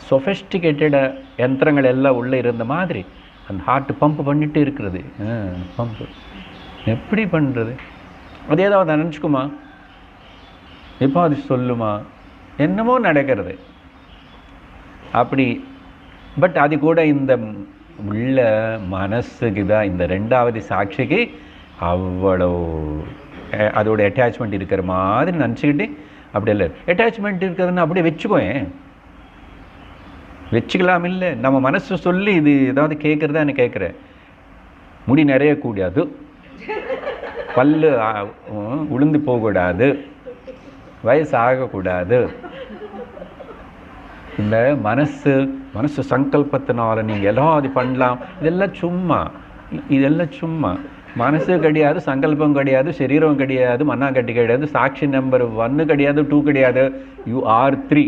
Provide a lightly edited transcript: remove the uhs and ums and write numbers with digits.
சொஃபெஸ்டிகேட்டட் யந்திரங்கள் எல்லாம் உள்ளே இருந்த மாதிரி அந்த ஹார்ட் பம்ப் பண்ணிட்டு இருக்கிறது. பம்ப் எப்படி பண்ணுறது? அது ஏதாவது நினச்சிக்குமா? எப்போ அது சொல்லுமா? என்னமோ நடக்கிறது அப்படி. பட் அது கூட இந்த உள்ள மனசுக்கு தான், இந்த ரெண்டாவது சாட்சிக்கு அவ்வளோ அதோட அட்டாச்மெண்ட் இருக்கிற மாதிரி நினச்சிக்கிட்டு அப்படி இல்லை. அட்டாச்மெண்ட் இருக்கிறதுன்னு அப்படியே வச்சுக்கோயேன், வச்சுக்கலாம். இல்லை, நம்ம மனசு சொல்லி இது ஏதாவது கேட்குறதா என்ன கேட்குறேன். முடி நிறைய கூடாது, பல்லு உளுந்து போகக்கூடாது, வயசு ஆகக்கூடாது. இந்த மனசு சங்கல்பத்தினால நீங்கள் எல்லாம் அது பண்ணலாம். இதெல்லாம் சும்மா. மனசு கிடையாது, சங்கல்பம் கிடையாது, சரீரம் கிடையாது, மண்ணாங்கட்டி கிடையாது, சாட்சி நம்பர் 1 கிடையாது, 2 கிடையாது. You are 3.